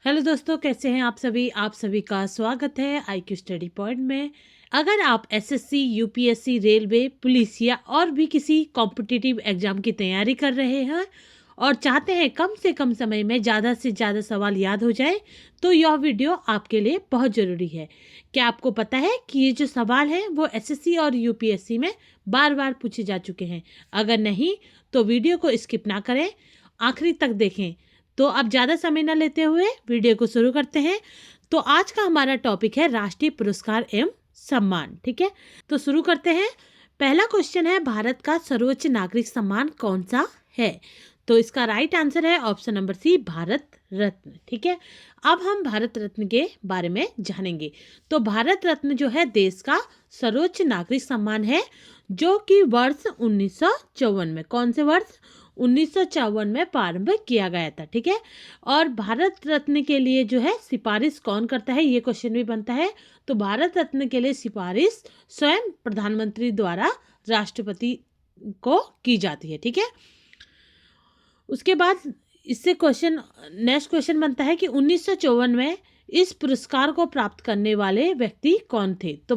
Hello दोस्तों, कैसे हैं आप सभी का स्वागत है IQ स्टडी पॉइंट में। अगर आप एसएससी, यूपीएससी, रेलवे, पुलिस या और भी किसी कॉम्पिटिटिव एग्जाम की तैयारी कर रहे हैं और चाहते हैं कम से कम समय में ज़्यादा से ज़्यादा सवाल याद हो जाए, तो यह वीडियो आपके लिए बहुत ज़रूरी है। क्या आपको पता है कि ये जो सवाल हैं वो एसएससी और यूपीएससी में बार बार पूछे जा चुके हैं? अगर नहीं तो वीडियो को स्किप ना करें, आखिरी तक देखें। तो अब ज़्यादा समय न लेते हुए वीडियो को शुरू करते हैं। तो आज का हमारा टॉपिक है राष्ट्रीय पुरस्कार एवं सम्मान। ठीक है, तो शुरू करते हैं। पहला क्वेश्चन है, भारत का सर्वोच्च नागरिक सम्मान कौन सा है? तो इसका राइट आंसर है ऑप्शन नंबर सी, भारत रत्न। ठीक है, अब हम भारत रत्न के बारे में जानेंगे। तो भारत रत्न जो है देश का सर्वोच्च नागरिक सम्मान है, जो कि वर्ष 1954 में, कौन से वर्ष? 1954 में प्रारंभ किया गया था। ठीक है, और भारत रत्न के लिए जो है सिफारिश कौन करता है, ये क्वेश्चन भी बनता है। तो भारत रत्न के लिए सिफारिश स्वयं प्रधानमंत्री द्वारा राष्ट्रपति को की जाती है। ठीक है, उसके बाद इससे नेक्स्ट क्वेश्चन बनता है कि 1954 में इस पुरस्कार को प्राप्त करने वाले व्यक्ति कौन थे? तो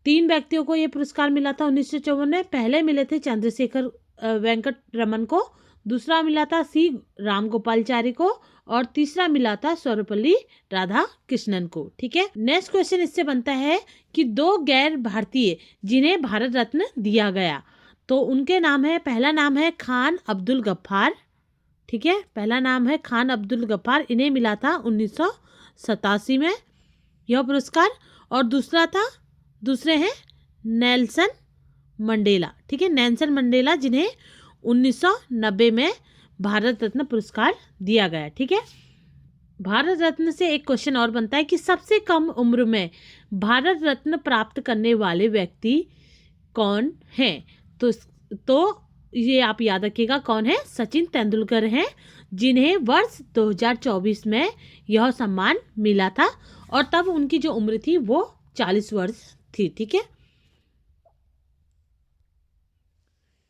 3 व्यक्तियों को ये पुरस्कार मिला था 1954 में। पहले मिले थे चंद्रशेखर वेंकट रमन को, दूसरा मिला था सी रामगोपालचारी को और तीसरा मिला था सर्वपल्ली राधाकृष्णन को। ठीक है, नेक्स्ट क्वेश्चन इससे बनता है कि 2 गैर भारतीय जिन्हें भारत रत्न दिया गया, तो उनके नाम है, पहला नाम है खान अब्दुल गफ्फार। ठीक है, पहला नाम है खान अब्दुल गफ्फार, इन्हें मिला था 1987 में यह पुरस्कार। और दूसरे हैं नेल्सन मंडेला। ठीक है, नेल्सन मंडेला, जिन्हें 1990 में भारत रत्न पुरस्कार दिया गया। ठीक है, भारत रत्न से एक क्वेश्चन और बनता है कि सबसे कम उम्र में भारत रत्न प्राप्त करने वाले व्यक्ति कौन हैं? तो ये आप याद रखिएगा, कौन है? सचिन तेंदुलकर हैं, जिन्हें वर्ष 2024 में यह सम्मान मिला था और तब उनकी जो उम्र थी वो 40 वर्ष थी। ठीक है,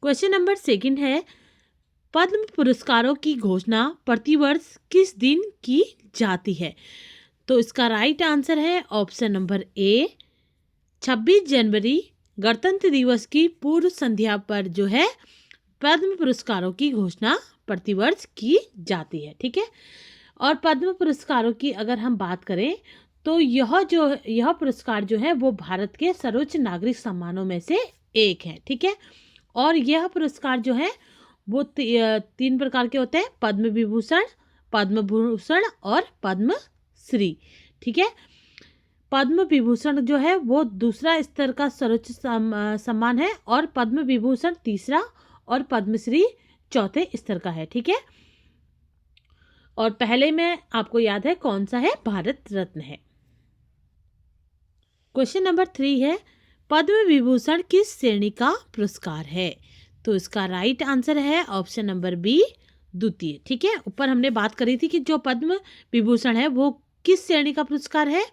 क्वेश्चन नंबर 2 है, पद्म पुरस्कारों की घोषणा प्रतिवर्ष किस दिन की जाती है? तो इसका राइट आंसर है ऑप्शन नंबर ए, 26 जनवरी गणतंत्र दिवस की पूर्व संध्या पर जो है पद्म पुरस्कारों की घोषणा प्रतिवर्ष की जाती है। ठीक है, और पद्म पुरस्कारों की अगर हम बात करें तो यह पुरस्कार जो है वो भारत के सर्वोच्च नागरिक सम्मानों में से एक है। ठीक है, और यह पुरस्कार जो है वो 3 प्रकार के होते हैं, पद्म विभूषण, पद्म भूषण और पद्म श्री। ठीक है, पद्म विभूषण जो है वो दूसरा स्तर का सर्वोच्च सम्मान है और पद्म विभूषण तीसरा और पद्मश्री चौथे स्तर का है। ठीक है, और पहले में आपको याद है कौन सा है? भारत रत्न है। क्वेश्चन नंबर 3 है, पद्म विभूषण किस श्रेणी का पुरस्कार है? तो इसका राइट आंसर है ऑप्शन नंबर बी, द्वितीय। ठीक है, ऊपर हमने बात करी थी कि जो पद्म विभूषण है वो किस श्रेणी का पुरस्कार है?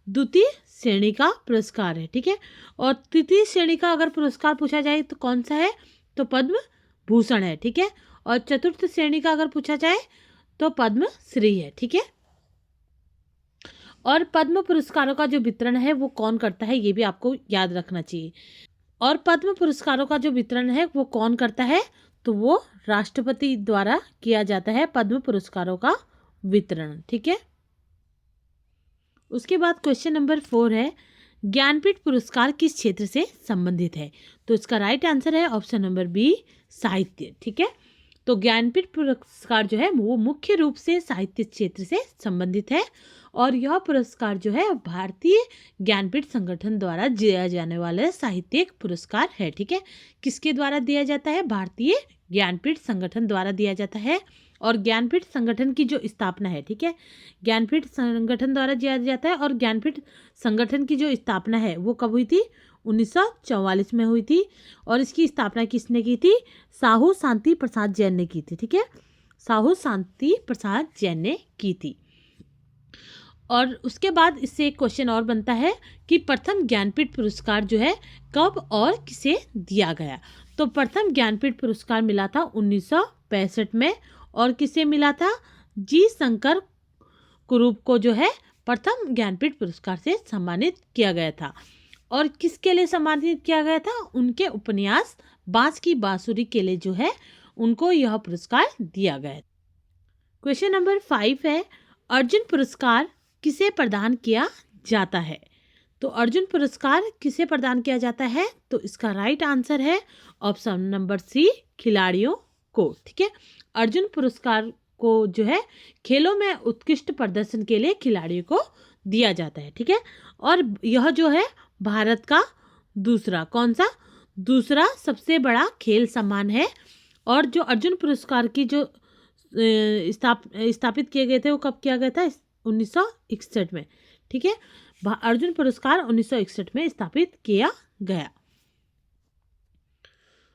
द्वितीय श्रेणी का पुरस्कार है। ठीक है, और तृतीय श्रेणी का अगर पुरस्कार पूछा जाए तो कौन सा है? तो पद्म भूषण है। ठीक है, और चतुर्थ श्रेणी का अगर पूछा जाए तो पद्म श्री है। ठीक है, और पद्म पुरस्कारों का जो वितरण है वो कौन करता है, ये भी आपको याद रखना चाहिए। और पद्म पुरस्कारों का जो वितरण है वो कौन करता है? तो वो राष्ट्रपति द्वारा किया जाता है पद्म पुरस्कारों का वितरण। ठीक है, उसके बाद क्वेश्चन नंबर 4 है, ज्ञानपीठ पुरस्कार किस क्षेत्र से संबंधित है? तो इसका राइट आंसर है ऑप्शन नंबर बी, साहित्य। ठीक है, तो ज्ञानपीठ पुरस्कार जो है वो मुख्य रूप से साहित्य क्षेत्र से संबंधित है और यह पुरस्कार जो है भारतीय ज्ञानपीठ संगठन द्वारा दिया जाने वाला साहित्यिक पुरस्कार है। ठीक है, किसके द्वारा दिया जाता है? भारतीय ज्ञानपीठ संगठन द्वारा दिया जाता है। और ज्ञानपीठ संगठन की जो स्थापना है, ठीक है, ज्ञानपीठ संगठन द्वारा दिया जाता है और ज्ञानपीठ संगठन की जो स्थापना है वो कब हुई थी? 1944 में हुई थी। और इसकी स्थापना किसने की थी? साहू शांति प्रसाद जैन ने की थी। ठीक है, साहू शांति प्रसाद जैन ने की थी। और उसके बाद इससे एक क्वेश्चन और बनता है कि प्रथम ज्ञानपीठ पुरस्कार जो है कब और किसे दिया गया? तो प्रथम ज्ञानपीठ पुरस्कार मिला था 1965 में और किसे मिला था? जी शंकर कुरूप को जो है प्रथम ज्ञानपीठ पुरस्कार से सम्मानित किया गया था। और किसके लिए सम्मानित किया गया था? उनके उपन्यास बांस की बांसुरी के लिए जो है उनको यह पुरस्कार दिया गया। क्वेश्चन नंबर 5 है, अर्जुन पुरस्कार किसे प्रदान किया जाता है? तो अर्जुन पुरस्कार किसे प्रदान किया जाता है? तो इसका राइट आंसर है ऑप्शन नंबर सी, खिलाड़ियों को। ठीक है, अर्जुन पुरस्कार को जो है खेलों में उत्कृष्ट प्रदर्शन के लिए खिलाड़ियों को दिया जाता है। ठीक है, और यह जो है भारत का दूसरा दूसरा सबसे बड़ा खेल सम्मान है। और जो अर्जुन पुरस्कार की जो स्थापित किए गए थे वो कब किया गया था? 1961 में। ठीक है, अर्जुन पुरस्कार 1961 में स्थापित किया गया।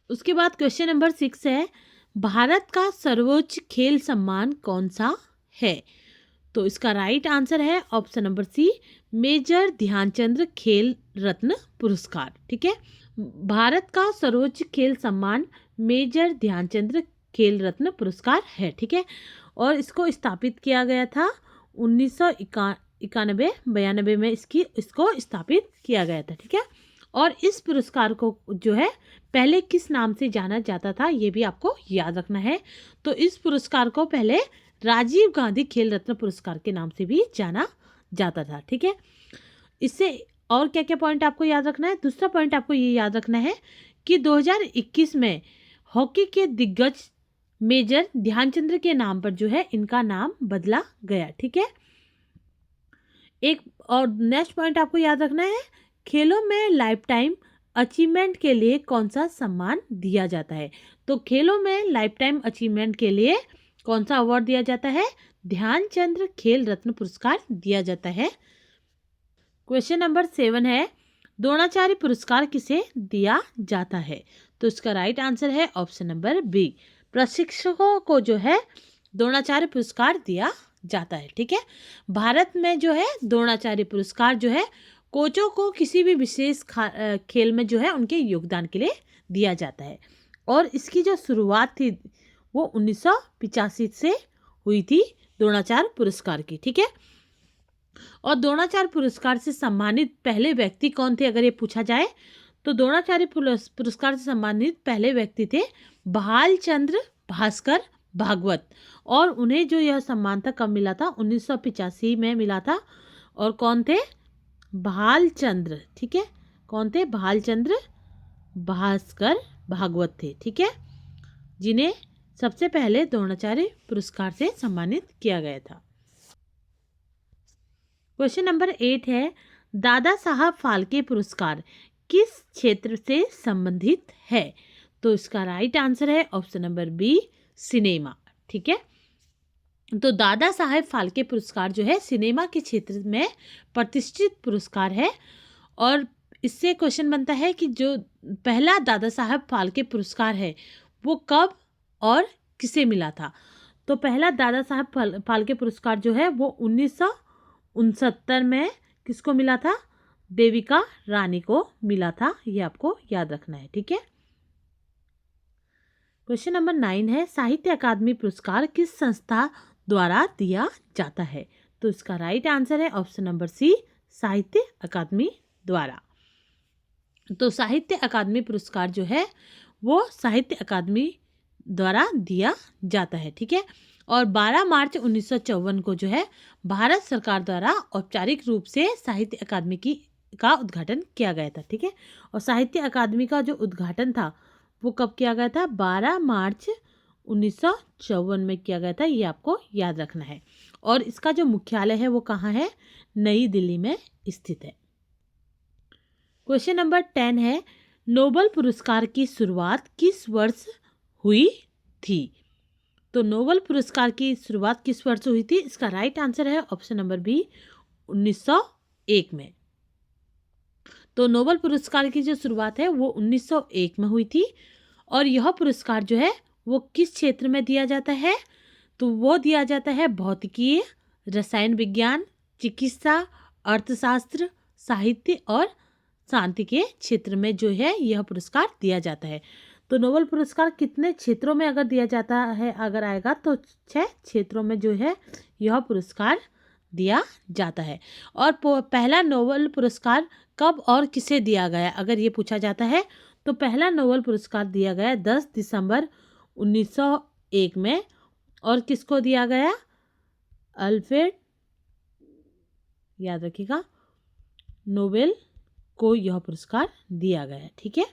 उसके बाद क्वेश्चन नंबर 6 है, भारत का सर्वोच्च खेल सम्मान कौन सा है? तो इसका राइट आंसर है option number C, major Dhyanchand Khel Ratna पुरस्कार। ठीक है, भारत का सर्वोच्च खेल सम्मान मेजर ध्यानचंद खेल रत्न पुरस्कार है। ठीक है, और इसको स्थापित किया गया था 1991-92 में इसको स्थापित किया गया था। ठीक है, और इस पुरस्कार को जो है पहले किस नाम से जाना जाता था ये भी आपको याद रखना है। तो इस पुरस्कार को पहले राजीव गांधी खेल रत्न पुरस्कार के नाम से भी जाना जाता था। ठीक है, इससे और क्या क्या पॉइंट आपको याद रखना है? दूसरा पॉइंट आपको ये याद रखना है कि 2021 में हॉकी के दिग्गज मेजर ध्यानचंद के नाम पर जो है इनका नाम बदला गया। ठीक है, एक और नेक्स्ट पॉइंट आपको याद रखना है, खेलों में लाइफ टाइम अचीवमेंट के लिए कौन सा सम्मान दिया जाता है? तो खेलों में लाइफ टाइम अचीवमेंट के लिए कौन सा अवार्ड दिया जाता है? ध्यानचंद खेल रत्न पुरस्कार दिया जाता है। क्वेश्चन नंबर 7 है, द्रोणाचार्य पुरस्कार किसे दिया जाता है? तो इसका राइट आंसर है ऑप्शन नंबर बी, प्रशिक्षकों को जो है द्रोणाचार्य पुरस्कार दिया जाता है। ठीक है, भारत में जो है द्रोणाचार्य पुरस्कार जो है कोचों को किसी भी विशेष खेल में जो है उनके योगदान के लिए दिया जाता है। और इसकी जो शुरुआत थी वो 1985 से हुई थी द्रोणाचार्य पुरस्कार की। ठीक है, और द्रोणाचार्य पुरस्कार से सम्मानित पहले व्यक्ति कौन थे अगर ये पूछा जाए तो द्रोणाचार्य पुरस्कार से सम्मानित पहले व्यक्ति थे भालचंद्र भास्कर भागवत। और उन्हें जो यह सम्मान था कब मिला था? 1985 में मिला था। और कौन थे? भालचंद्र। ठीक है, कौन थे? भालचंद्र भास्कर भागवत थे। ठीक है, जिन्हें सबसे पहले द्रोणाचार्य पुरस्कार से सम्मानित किया गया था। क्वेश्चन नंबर 8 है, दादा साहब फाल्के पुरस्कार किस क्षेत्र से संबंधित है? तो इसका राइट आंसर है ऑप्शन नंबर बी, सिनेमा। ठीक है, तो दादा साहेब फाल्के पुरस्कार जो है सिनेमा के क्षेत्र में प्रतिष्ठित पुरस्कार है। और इससे क्वेश्चन बनता है कि जो पहला दादा साहेब फाल्के पुरस्कार है वो कब और किसे मिला था? तो पहला दादा साहेब फाल्के पुरस्कार जो है वो 1969 में किसको मिला था? देविका रानी को मिला था। ये आपको याद रखना है। ठीक है, क्वेश्चन नंबर 9 है, साहित्य अकादमी पुरस्कार किस संस्था द्वारा दिया जाता है? तो इसका राइट आंसर है ऑप्शन नंबर सी, साहित्य अकादमी द्वारा। तो साहित्य अकादमी पुरस्कार जो है वो साहित्य अकादमी द्वारा दिया जाता है। ठीक है, और 12 मार्च 1954 को जो है भारत सरकार द्वारा औपचारिक रूप से साहित्य अकादमी का उद्घाटन किया गया था। ठीक है, और साहित्य अकादमी का जो उद्घाटन था वो कब किया गया था? 12 मार्च 1954 में किया गया था। ये आपको याद रखना है। और इसका जो मुख्यालय है वो कहाँ है? नई दिल्ली में स्थित है। क्वेश्चन नंबर 10 है, नोबेल पुरस्कार की शुरुआत किस वर्ष हुई थी? तो नोबेल पुरस्कार की शुरुआत किस वर्ष हुई थी? इसका राइट आंसर है ऑप्शन नंबर बी, 1901 में। तो नोबेल पुरस्कार की जो शुरुआत है वो 1901 में हुई थी। और यह पुरस्कार जो है वो किस क्षेत्र में दिया जाता है? तो वो दिया जाता है भौतिकी, रसायन विज्ञान, चिकित्सा, अर्थशास्त्र, साहित्य और शांति के क्षेत्र में जो है यह पुरस्कार दिया जाता है। तो नोबेल पुरस्कार कितने क्षेत्रों में अगर दिया जाता है, अगर आएगा तो 6 क्षेत्रों में जो है यह पुरस्कार दिया जाता है। और पहला नोबेल पुरस्कार कब और किसे दिया गया, अगर ये पूछा जाता है तो पहला नोबेल पुरस्कार दिया गया 10 दिसंबर 1901 में। और किसको दिया गया? अल्फ्रेड, याद रखिएगा, नोबेल को यह पुरस्कार दिया गया। ठीक है।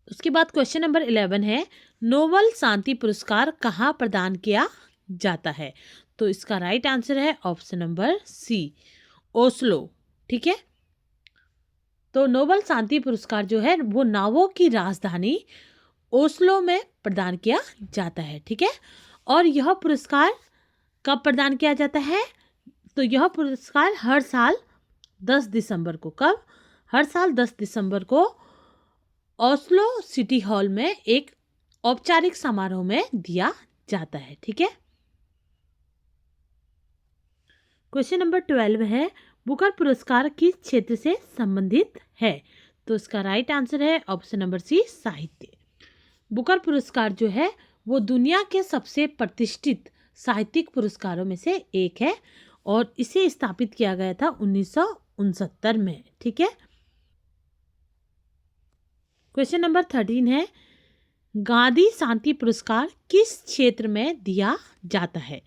उसके बाद क्वेश्चन नंबर 11 है, नोबेल शांति पुरस्कार कहाँ प्रदान किया जाता है? तो इसका राइट आंसर है ऑप्शन नंबर सी, ओस्लो। ठीक है। तो नोबेल शांति पुरस्कार जो है वो नॉर्वे की राजधानी ओस्लो में प्रदान किया जाता है। ठीक है। और यह पुरस्कार कब प्रदान किया जाता है? तो यह पुरस्कार हर साल 10 दिसंबर को, कब? हर साल 10 दिसंबर को ओस्लो सिटी हॉल में एक औपचारिक समारोह में दिया जाता है। ठीक है। क्वेश्चन नंबर 12 है, बुकर पुरस्कार किस क्षेत्र से संबंधित है? तो इसका राइट आंसर है ऑप्शन नंबर सी, साहित्य। बुकर पुरस्कार जो है वो दुनिया के सबसे प्रतिष्ठित साहित्यिक पुरस्कारों में से एक है और इसे स्थापित किया गया था 1969 में। ठीक है। क्वेश्चन नंबर 13 है, गांधी शांति पुरस्कार किस क्षेत्र में दिया जाता है?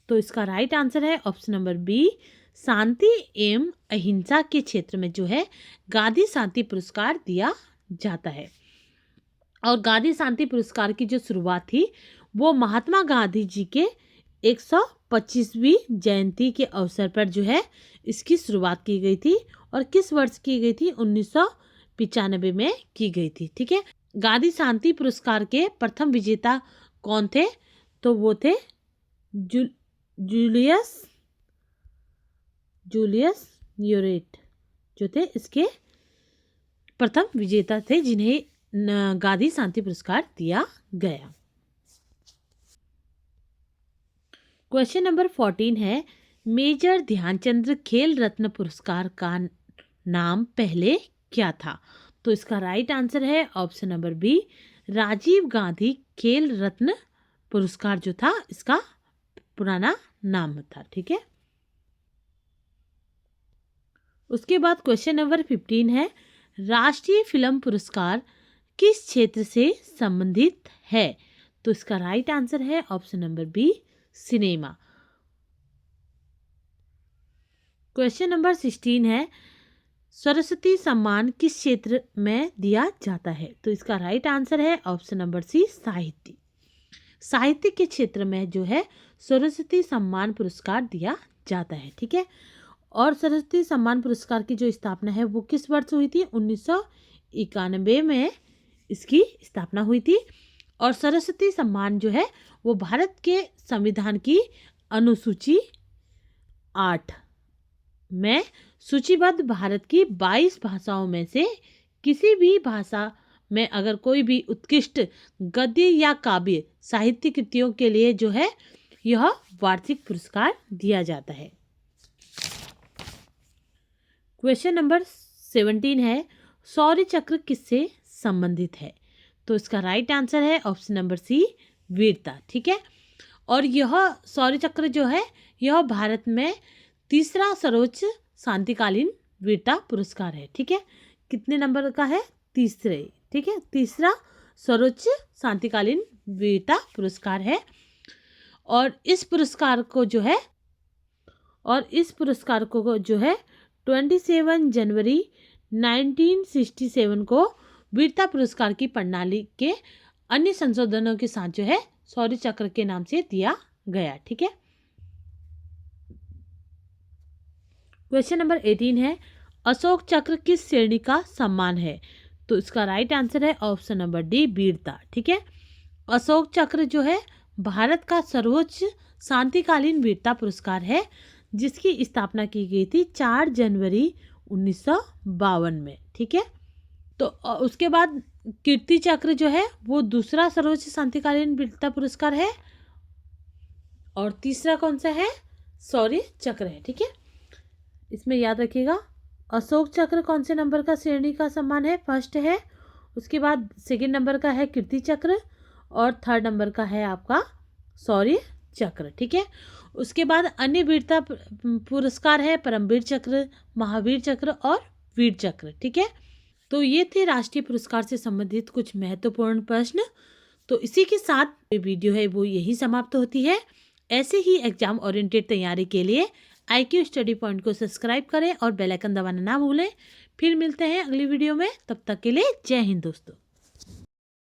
तो इसका राइट आंसर है ऑप्शन नंबर बी, शांति एवं अहिंसा के क्षेत्र में जो है गांधी शांति पुरस्कार दिया जाता है। और गांधी शांति पुरस्कार की जो शुरुआत थी वो महात्मा गांधी जी के 125वीं जयंती के अवसर पर जो है इसकी शुरुआत की गई थी। और किस वर्ष की गई थी? 1995 में की गई थी। ठीक है। गांधी शांति पुरस्कार के प्रथम विजेता कौन थे? तो वो थे जूलियस न्यूरेट, जो थे इसके प्रथम विजेता थे जिन्हें गांधी शांति पुरस्कार दिया गया। क्वेश्चन नंबर 14 है, मेजर ध्यानचंद खेल रत्न पुरस्कार का नाम पहले क्या था? तो इसका राइट आंसर है option number B, Rajiv Gandhi Khel Ratna पुरस्कार जो था इसका पुराना नाम था। ठीक है। उसके बाद क्वेश्चन नंबर 15 है, राष्ट्रीय फिल्म पुरस्कार किस क्षेत्र से संबंधित है? तो इसका राइट आंसर है option number B, cinema. Question number 16 है, सरस्वती सम्मान किस क्षेत्र में दिया जाता है? तो इसका राइट आंसर है ऑप्शन नंबर सी, साहित्य। साहित्य के क्षेत्र में जो है सरस्वती सम्मान पुरस्कार दिया जाता है। ठीक है। और सरस्वती सम्मान पुरस्कार की जो स्थापना है वो किस वर्ष हुई थी? 1991 में इसकी स्थापना हुई थी। और सरस्वती सम्मान जो है वो भारत के संविधान की अनुसूची 8 में सूचीबद्ध भारत की 22 भाषाओं में से किसी भी भाषा में अगर कोई भी उत्कृष्ट गद्य या काव्य साहित्य कृतियों के लिए जो है यह वार्षिक पुरस्कार दिया जाता है। क्वेश्चन नंबर 17 है, शौर्य चक्र किससे संबंधित है? तो इसका राइट आंसर है ऑप्शन नंबर सी, वीरता। ठीक है। और यह शौर्य चक्र जो है यह भारत में तीसरा सर्वोच्च शांतिकालीन वीरता पुरस्कार है। ठीक है। कितने नंबर का है? तीसरे। ठीक है। तीसरा सर्वोच्च शांतिकालीन वीरता पुरस्कार है। और इस पुरस्कार को जो है 27 जनवरी 1967 को वीरता पुरस्कार की प्रणाली के अन्य संशोधनों के साथ जो है शौर्य चक्र के नाम से दिया गया। ठीक है। क्वेश्चन नंबर 18 है, अशोक चक्र किस श्रेणी का सम्मान है? तो इसका राइट आंसर है ऑप्शन नंबर डी, वीरता। ठीक है। अशोक चक्र जो है भारत का सर्वोच्च शांतिकालीन वीरता पुरस्कार है जिसकी स्थापना की गई थी 4 जनवरी 1952 में। ठीक है। तो उसके बाद कीर्ति चक्र जो है वो दूसरा सर्वोच्च शांतिकालीन वीरता पुरस्कार है। और तीसरा कौन सा है? शौर्य चक्र है। ठीक है। इसमें याद रखिएगा अशोक चक्र कौन से नंबर का श्रेणी का सम्मान है? फर्स्ट है। उसके बाद सेकंड नंबर का है कीर्ति चक्र और थर्ड नंबर का है आपका शौर्य चक्र, ठीक है। उसके बाद अन्य वीरता पुरस्कार है परमवीर चक्र, महावीर चक्र और वीर चक्र, ठीक है। तो ये थे राष्ट्रीय पुरस्कार से संबंधित कुछ महत्वपूर्ण प्रश्न। तो इसी के साथ ये वीडियो है वो यही समाप्त होती है। ऐसे ही एग्जाम ओरिएंटेड तैयारी के लिए IQ स्टडी पॉइंट को सब्सक्राइब करें और बेल आइकन दबाना ना भूलें। फिर मिलते हैं अगली वीडियो में, तब तक के लिए जय हिंद दोस्तों।